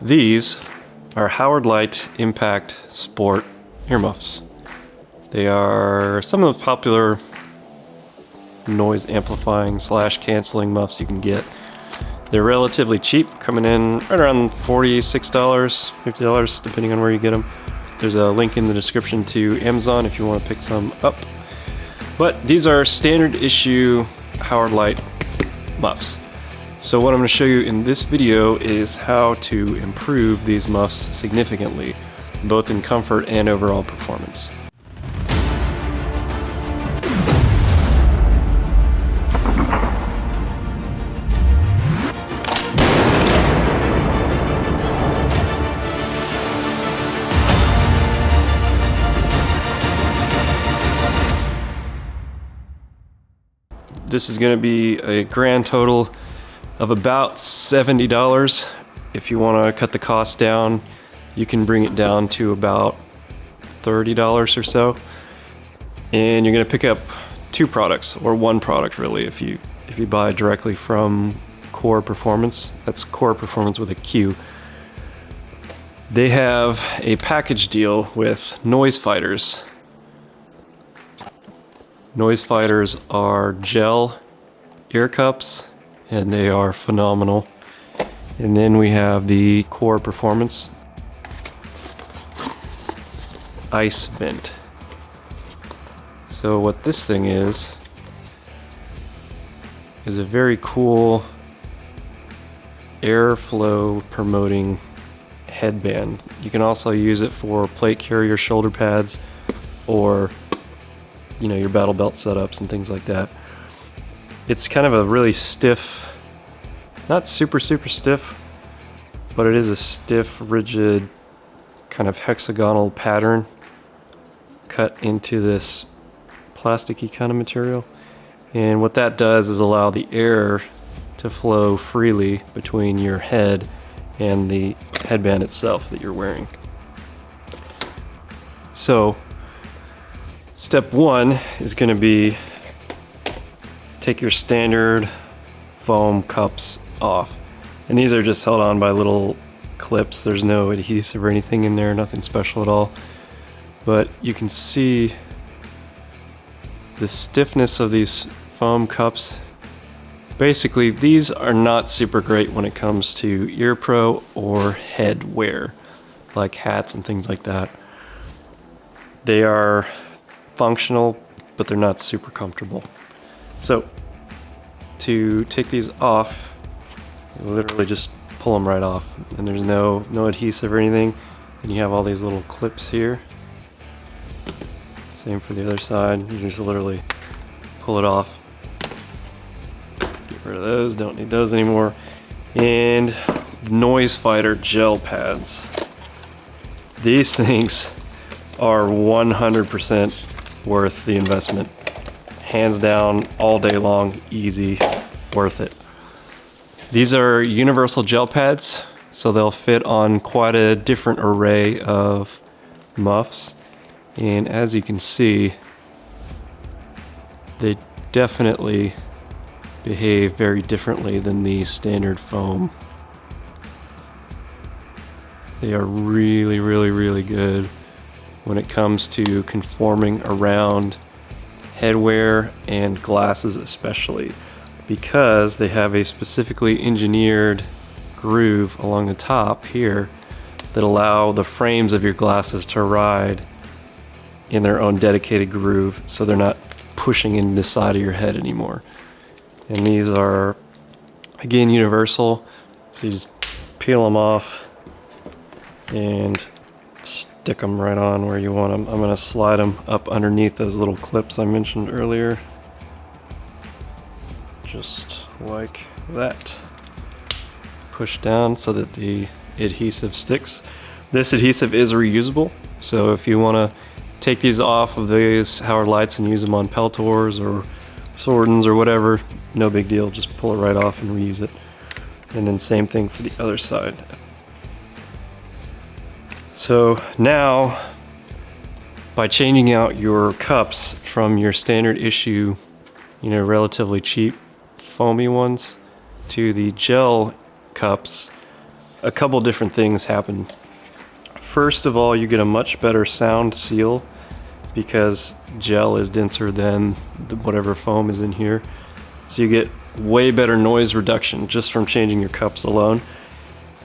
These are Howard Leight Impact Sport earmuffs. They are some of the popular noise amplifying / canceling muffs you can get. They're relatively cheap, coming in right around $46, $50, depending on where you get them. There's a link in the description to Amazon if you want to pick some up. But these are standard issue Howard Leight muffs. So what I'm going to show you in this video is how to improve these muffs significantly, both in comfort and overall performance. This is going to be a grand total of about $70. If you want to cut the cost down, you can bring it down to about $30 or so. And you're going to pick up two products, or one product really, if you buy directly from Qore Performance. That's Qore Performance with a Q. They have a package deal with noise fighters. Noise fighters are gel ear cups, and they are phenomenal. And then we have the Qore Performance ice vent. So what this thing is a very cool airflow promoting headband. You can also use it for plate carrier shoulder pads, or your battle belt setups and things like that. It's kind of a really stiff, not super stiff, but it is a stiff, rigid, kind of hexagonal pattern cut into this plasticky kind of material. And what that does is allow the air to flow freely between your head and the headband itself that you're wearing. So step one is going to be take your standard foam cups off. And these are just held on by little clips. There's no adhesive or anything in there, nothing special at all. But you can see the stiffness of these foam cups. Basically, these are not super great when it comes to ear pro or head wear, like hats and things like that. They are functional, but they're not super comfortable. So to take these off, you literally just pull them right off, and there's no adhesive or anything, and you have all these little clips here. Same for the other side. You just literally pull it off, get rid of those, don't need those anymore. And noise fighter gel pads. These things are 100% worth the investment. Hands down, all day long, easy, worth it. These are universal gel pads, so they'll fit on quite a different array of muffs. And as you can see, they definitely behave very differently than the standard foam. They are really good when it comes to conforming around headwear and glasses, especially because they have a specifically engineered groove along the top here that allow the frames of your glasses to ride in their own dedicated groove, so they're not pushing into the side of your head anymore. And these are, again, universal, so you just peel them off and stick them right on where you want them. I'm going to slide them up underneath those little clips I mentioned earlier, just like that. Push down so that the adhesive sticks. This adhesive is reusable, so if you want to take these off of these Howard Leights and use them on Peltors or Sordens or whatever, no big deal, just pull it right off and reuse it. And then same thing for the other side. So now, by changing out your cups from your standard issue, relatively cheap foamy ones, to the gel cups, a couple different things happen. First of all, you get a much better sound seal because gel is denser than whatever foam is in here. So you get way better noise reduction just from changing your cups alone.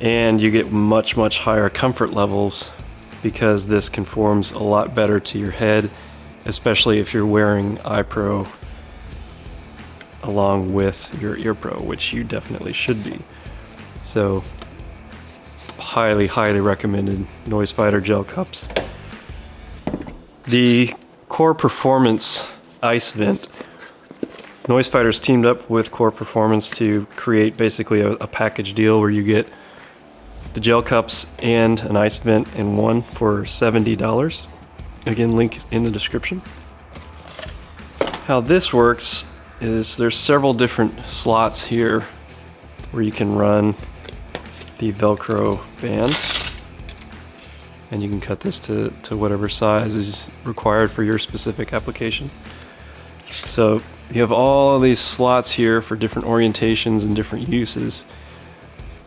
And you get much higher comfort levels because this conforms a lot better to your head, especially if you're wearing eye pro along with your ear pro, which you definitely should be. So highly recommended noise fighter gel cups. The Qore Performance ice vent. Noise fighters teamed up with Qore Performance to create basically a package deal where you get the gel cups and an ice vent in one for $70. Again, link in the description. How this works is there's several different slots here where you can run the Velcro band, and you can cut this to whatever size is required for your specific application. So you have all of these slots here for different orientations and different uses.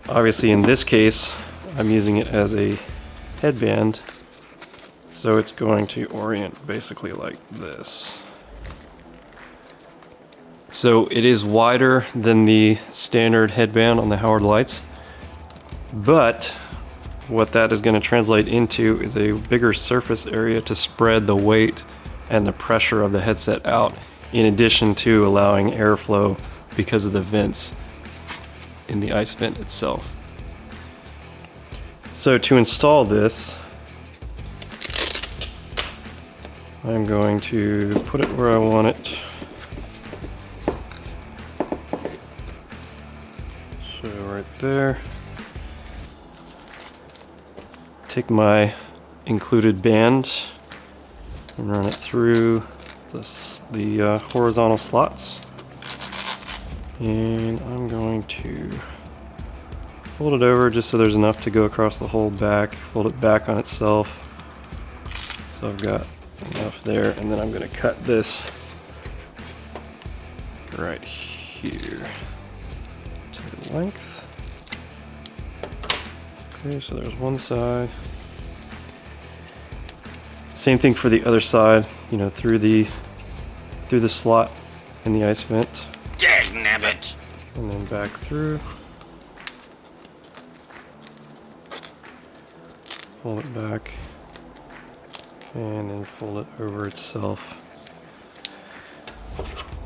Obviously in this case, I'm using it as a headband, so it's going to orient basically like this. So it is wider than the standard headband on the Howard Leights, but what that is going to translate into is a bigger surface area to spread the weight and the pressure of the headset out, in addition to allowing airflow because of the vents in the ice vent itself. So to install this, I'm going to put it where I want it. So right there. Take my included band and run it through the horizontal slots. And I'm going to fold it over just so there's enough to go across the whole back, fold it back on itself. So I've got enough there, and then I'm going to cut this right here to length. Okay, so there's one side. Same thing for the other side, you know, through the slot in the ice vent. Dagnabbit! And then back through. Fold it back. And then fold it over itself.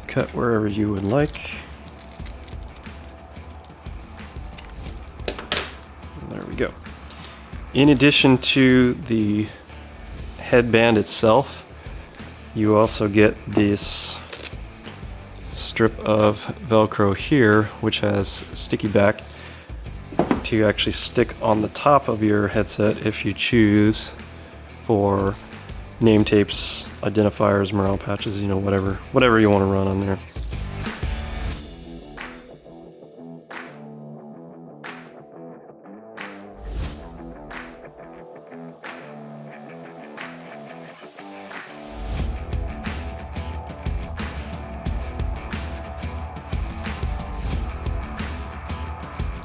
Cut wherever you would like. And there we go. In addition to the headband itself, you also get this strip of Velcro here, which has sticky back to actually stick on the top of your headset if you choose, for name tapes, identifiers, morale patches, you know, whatever you want to run on there.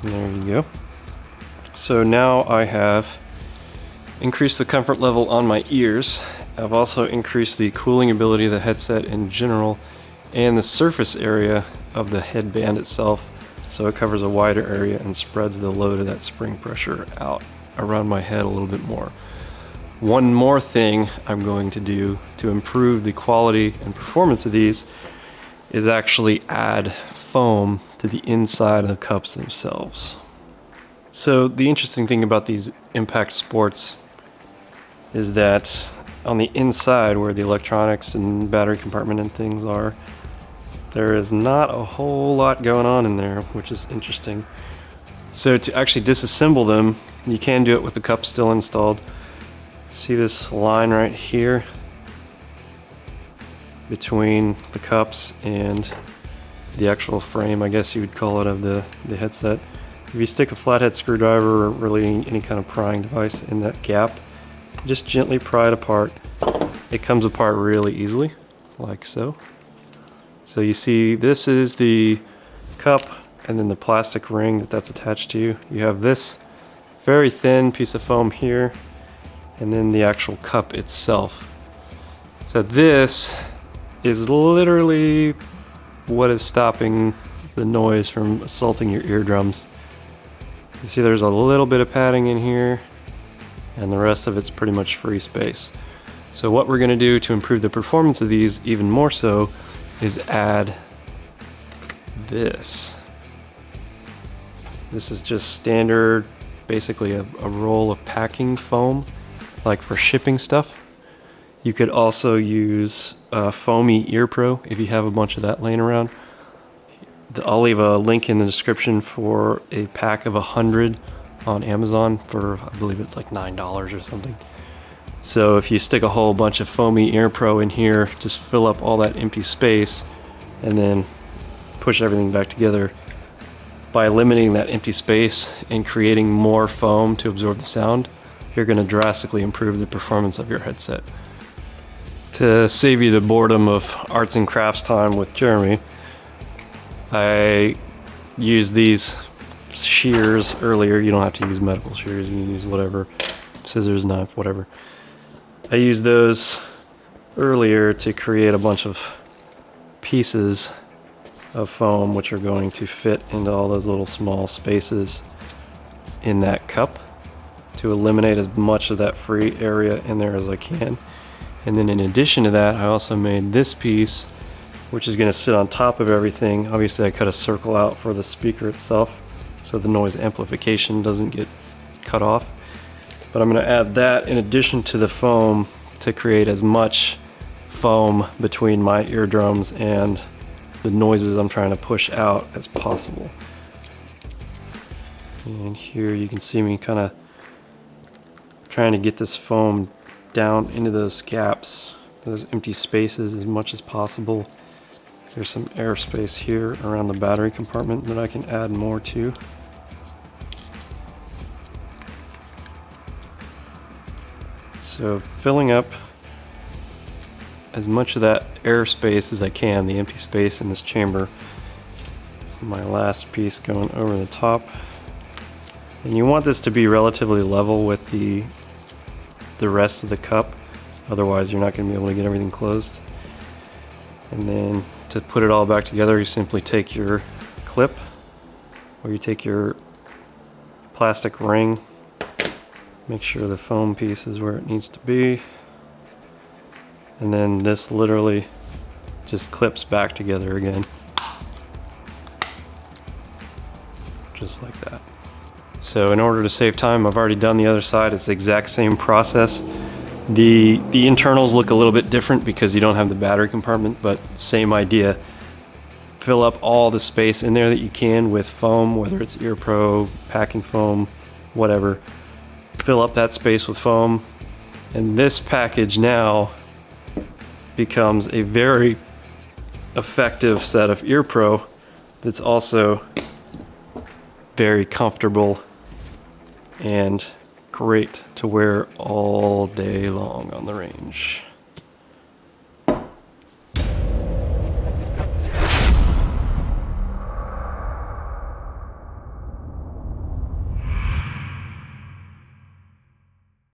There you go. So now I have increased the comfort level on my ears. I've also increased the cooling ability of the headset in general and the surface area of the headband itself, so it covers a wider area and spreads the load of that spring pressure out around my head a little bit more. One more thing I'm going to do to improve the quality and performance of these is actually add foam to the inside of the cups themselves. So the interesting thing about these Impact Sports is that on the inside, where the electronics and battery compartment and things are, there is not a whole lot going on in there, which is interesting. So to actually disassemble them, you can do it with the cup still installed. See this line right here between the cups and the actual frame, I guess you would call it, of the headset. If you stick a flathead screwdriver or really any kind of prying device in that gap, just gently pry it apart. It comes apart really easily, like so. So you see this is the cup and then the plastic ring that's attached to you. You have this very thin piece of foam here, and then the actual cup itself. So this is literally what is stopping the noise from assaulting your eardrums. You see there's a little bit of padding in here, and the rest of it's pretty much free space. So what we're going to do to improve the performance of these even more so is add this. This is just standard, basically a roll of packing foam, like for shipping stuff. You could also use foamy ear pro if you have a bunch of that laying around. I'll leave a link in the description for a pack of 100 on Amazon for, I believe it's like $9 or something. So if you stick a whole bunch of foamy ear pro in here, just fill up all that empty space and then push everything back together. By eliminating that empty space and creating more foam to absorb the sound, you're going to drastically improve the performance of your headset. To save you the boredom of arts and crafts time with Jeremy, I used these shears earlier. You don't have to use medical shears, you can use whatever, scissors, knife, whatever. I used those earlier to create a bunch of pieces of foam which are going to fit into all those little small spaces in that cup to eliminate as much of that free area in there as I can. And then in addition to that, I also made this piece which is going to sit on top of everything. Obviously I cut a circle out for the speaker itself so the noise amplification doesn't get cut off. But I'm going to add that in addition to the foam to create as much foam between my eardrums and the noises I'm trying to push out as possible. And here you can see me kind of trying to get this foam down into those gaps, those empty spaces as much as possible. There's some airspace here around the battery compartment that I can add more to. So filling up as much of that airspace as I can, the empty space in this chamber. My last piece going over the top. And you want this to be relatively level with the rest of the cup, otherwise you're not going to be able to get everything closed. And then to put it all back together, you simply take your clip or you take your plastic ring, make sure the foam piece is where it needs to be, and then this literally just clips back together again, just like that. So in order to save time, I've already done the other side. It's the exact same process. The internals look a little bit different because you don't have the battery compartment, but same idea. Fill up all the space in there that you can with foam, whether it's ear pro, packing foam, whatever. Fill up that space with foam, and this package now becomes a very effective set of ear pro that's also very comfortable and great to wear all day long on the range.